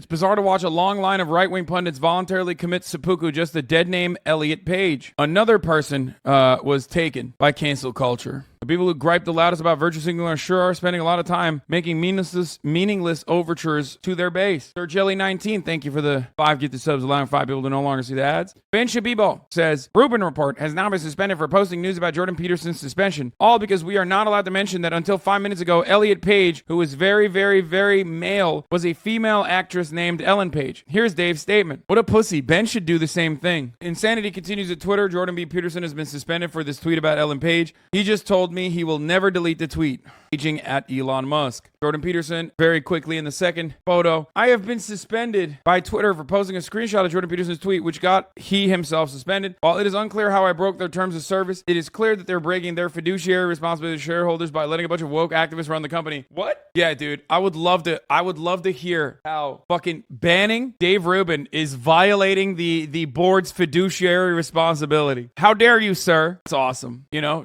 It's bizarre to watch a long line of right-wing pundits voluntarily commit seppuku just to dead name Elliot Page. Another person was taken by cancel culture. The people who gripe the loudest about virtue signaling sure are spending a lot of time making meaningless overtures to their base. Sir Jelly19, thank you for the 5 gifted subs, allowing 5 people to no longer see the ads. Ben Shabibo says, Rubin Report has now been suspended for posting news about Jordan Peterson's suspension, all because we are not allowed to mention that until 5 minutes ago, Elliot Page, who is very, very, very male, was a female actress named Ellen Page. Here's Dave's statement. What a pussy. Ben should do the same thing. Insanity continues at Twitter. Jordan B. Peterson has been suspended for this tweet about Ellen Page. He just told me he will never delete the tweet. Aging at Elon Musk. Jordan Peterson, very quickly in the second photo. I have been suspended by Twitter for posting a screenshot of Jordan Peterson's tweet, which got he himself suspended. While it is unclear how I broke their terms of service, it is clear that they're breaking their fiduciary responsibility to shareholders by letting a bunch of woke activists run the company. What? Yeah, dude. I would love to hear how fucking banning Dave Rubin is violating the board's fiduciary responsibility. How dare you, sir? It's awesome. You know,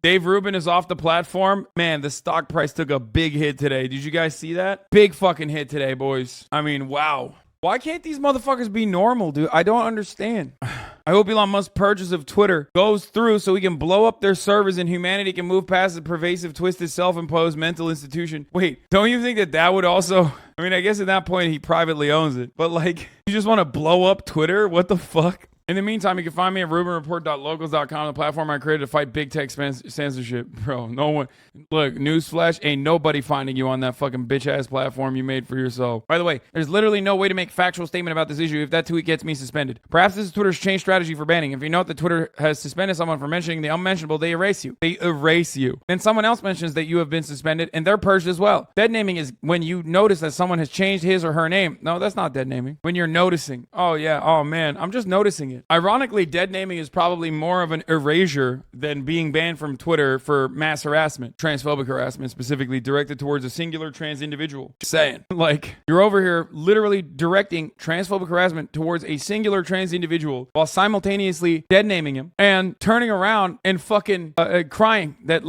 Dave Rubin is off the platform. Man, the stock price took a big hit today. Did you guys see that? Big fucking hit today, boys. I mean, wow. Why can't these motherfuckers be normal, dude? I don't understand. I hope Elon Musk's purchase of Twitter goes through so we can blow up their servers and humanity can move past the pervasive, twisted, self-imposed mental institution. Wait, don't you think that would also... I mean, I guess at that point he privately owns it. But like, you just want to blow up Twitter? What the fuck? In the meantime, you can find me at RubinReport.locals.com, the platform I created to fight big tech censorship. Bro, no one... Look, newsflash, ain't nobody finding you on that fucking bitch-ass platform you made for yourself. By the way, there's literally no way to make a factual statement about this issue if that tweet gets me suspended. Perhaps this is Twitter's change strategy for banning. If you note that Twitter has suspended someone for mentioning the unmentionable, they erase you. They erase you. Then someone else mentions that you have been suspended, and they're purged as well. Dead naming is when you notice that someone has changed his or her name. No, that's not dead naming. When you're noticing. Oh, yeah. Oh, man. I'm just noticing it. Ironically, dead naming is probably more of an erasure than being banned from Twitter for mass harassment, transphobic harassment specifically directed towards a singular trans individual. Just saying. Like, you're over here literally directing transphobic harassment towards a singular trans individual while simultaneously dead naming him and turning around and fucking crying that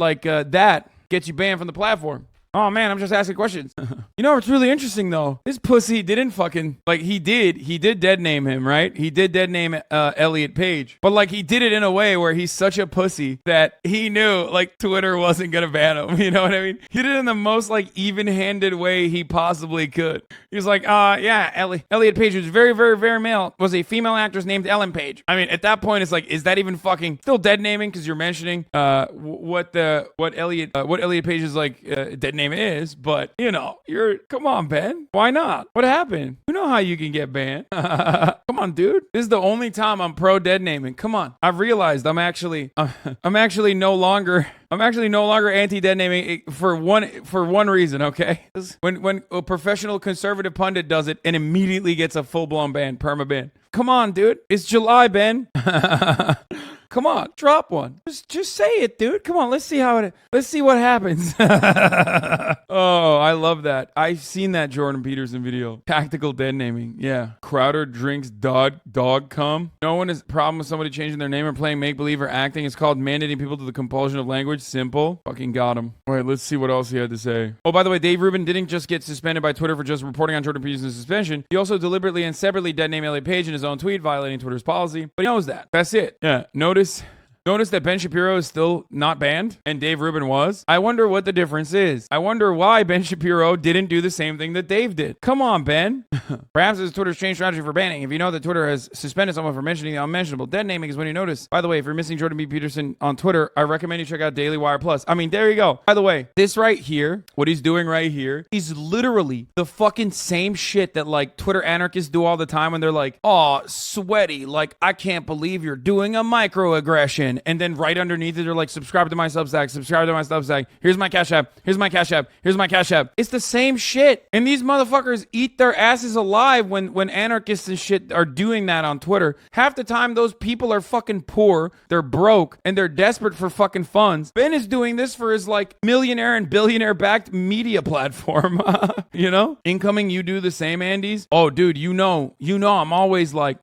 that gets you banned from the platform. Oh, man, I'm just asking questions. You know what's really interesting, though? This pussy didn't fucking... Like, he did dead name him, right? He did dead name Elliot Page. But, like, he did it in a way where he's such a pussy that he knew, like, Twitter wasn't gonna ban him. You know what I mean? He did it in the most, like, even-handed way he possibly could. He was like, yeah, Elliot Page was very, very, very male. Was a female actress named Ellen Page. I mean, at that point, it's like, is that even fucking... Still dead naming because you're mentioning what Elliot Page's, like, dead name is, but you know, come on, Ben. Why not? What happened? You know how you can get banned. Come on, dude. This is the only time I'm pro dead naming. Come on. I've realized I'm actually no longer anti-dead naming for one reason, okay? When a professional conservative pundit does it and immediately gets a full-blown ban, perma ban. Come on, dude. It's July, Ben. Come on, drop one. Just say it, dude. Come on, let's see what happens. Oh, I love that. I've seen that Jordan Peterson video. Tactical dead naming. Yeah. Crowder drinks dog cum. No one has a problem with somebody changing their name or playing make-believe or acting. It's called mandating people to the compulsion of language. Simple. Fucking got him. All right, let's see what else he had to say. Oh, by the way, Dave Rubin didn't just get suspended by Twitter for just reporting on Jordan Peterson's suspension. He also deliberately and separately dead named Elliot Page in his own tweet, violating Twitter's policy. But he knows that. That's it. Yeah. Notice that Ben Shapiro is still not banned and Dave Rubin was. I wonder what the difference is. I wonder why Ben Shapiro didn't do the same thing that Dave did. Come on, Ben. Perhaps it's Twitter's change strategy for banning. If you know that Twitter has suspended someone for mentioning the unmentionable, dead naming is when you notice. By the way, if you're missing Jordan B. Peterson on Twitter, I recommend you check out Daily Wire Plus. I mean, there you go. By the way, this right here, what he's doing right here, is literally the fucking same shit that like Twitter anarchists do all the time when they're like, oh, sweaty, like I can't believe you're doing a microaggression. And then right underneath it, they're like, subscribe to my Substack. Here's my Cash App. Here's my Cash App. It's the same shit. And these motherfuckers eat their asses alive when anarchists and shit are doing that on Twitter. Half the time, those people are fucking poor, they're broke, and they're desperate for fucking funds. Ben is doing this for his like millionaire and billionaire backed media platform. You know? Incoming, you do the same, Andes. Oh, dude, you know, I'm always like,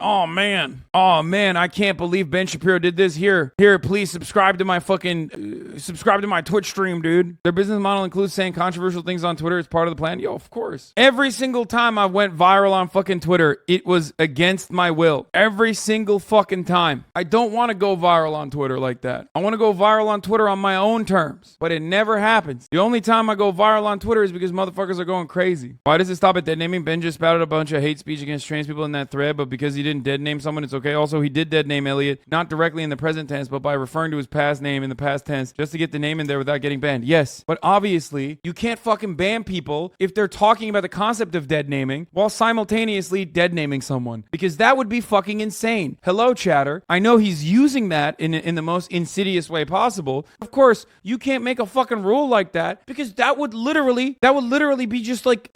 oh man, I can't believe Ben Shapiro Shapiro did this. Here, please subscribe to my fucking, subscribe to my Twitch stream, dude. Their business model includes saying controversial things on Twitter as part of the plan. Yo, of course. Every single time I went viral on fucking Twitter, it was against my will. Every single fucking time. I don't want to go viral on Twitter like that. I want to go viral on Twitter on my own terms, but it never happens. The only time I go viral on Twitter is because motherfuckers are going crazy. Why does it stop at dead naming? Ben just spouted a bunch of hate speech against trans people in that thread, but because he didn't dead name someone, it's okay. Also, he did dead name Elliot, not directly in the present tense, but by referring to his past name in the past tense, just to get the name in there without getting banned. Yes, but obviously, you can't fucking ban people if they're talking about the concept of dead naming while simultaneously dead naming someone, because that would be fucking insane. Hello, chatter. I know he's using that in the most insidious way possible. Of course, you can't make a fucking rule like that, because that would literally be just like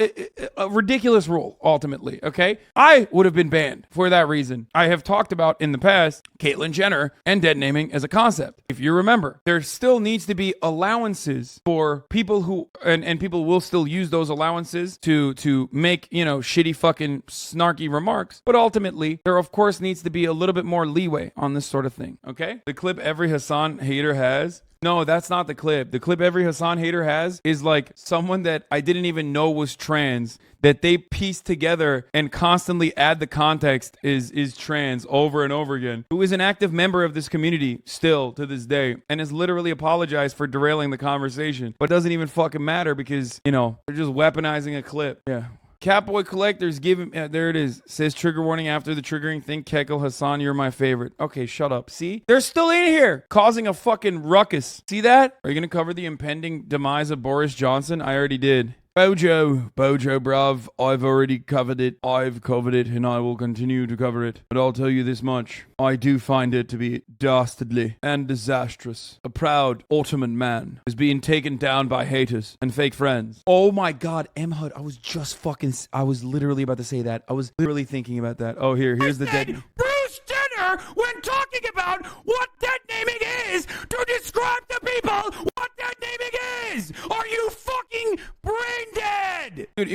a ridiculous rule, ultimately, okay? I would have been banned for that reason. I have talked about in the past Caitlyn Jenner and dead naming as a concept. If you remember, there still needs to be allowances for people who, and people will still use those allowances to make, you know, shitty fucking snarky remarks. But ultimately, there of course needs to be a little bit more leeway on this sort of thing, okay? The clip every Hasan hater has. No, that's not the clip. The clip every Hasan hater has is like someone that I didn't even know was trans, that they piece together and constantly add the context is trans over and over again, who is an active member of this community still to this day and has literally apologized for derailing the conversation, but doesn't even fucking matter because, you know, they're just weaponizing a clip. Yeah. Catboy Collectors giving, there it is. Says trigger warning after the triggering thing. Kekel, Hasan, you're my favorite. Okay, shut up. See? They're still in here causing a fucking ruckus. See that? Are you going to cover the impending demise of Boris Johnson? I already did. Bojo, bruv, I've already covered it. I've covered it and I will continue to cover it. But I'll tell you this much. I do find it to be dastardly and disastrous. A proud Ottoman man is being taken down by haters and fake friends. Oh my God, M-Hud, I was literally about to say that. I was literally thinking about that. Oh, here's the dead. Bruce Jenner, when talking about what dead naming is, to describe to people what dead naming is. Are you fucking brain dead? Dude,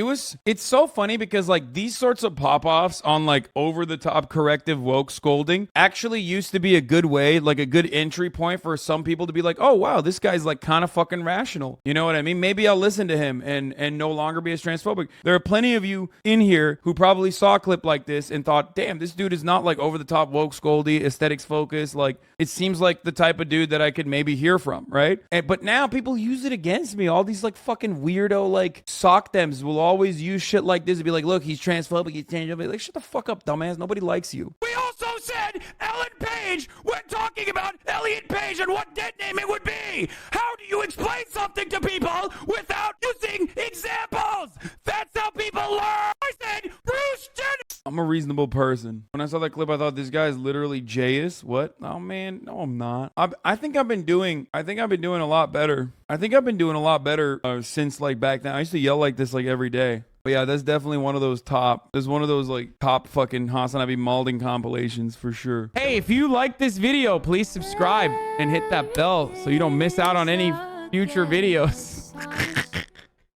it's so funny because like these sorts of pop-offs on like over-the-top corrective woke scolding actually used to be a good way, like a good entry point for some people to be like, oh wow, this guy's like kind of fucking rational. You know what I mean? Maybe I'll listen to him and no longer be as transphobic. There are plenty of you in here who probably saw a clip like this and thought, damn, this dude is not like over-the-top woke scoldy, aesthetics focused. Like it seems like the type of dude that I could maybe hear from, right? But now people use it against me. All these like fucking weirdo like sock thems will always use shit like this and be like, look, he's transphobic, he's transphobic. Like, shut the fuck up, dumbass. Nobody likes you. We also said Ellen Page when talking about Elliot Page and what dead naming would be. How do you explain something to people without using examples? That's how people learn. I said Bruce Jenner. I'm a reasonable person. When I saw that clip, I thought this guy is literally Jayus. What? Oh man, no, I'm not. I think I've been doing a lot better. I think I've been doing a lot better since like back then. I used to yell like this like every day. But yeah, that's definitely one of those like top fucking HasanAbi malding compilations for sure. Hey, if you like this video, please subscribe and hit that bell so you don't miss out on any future videos.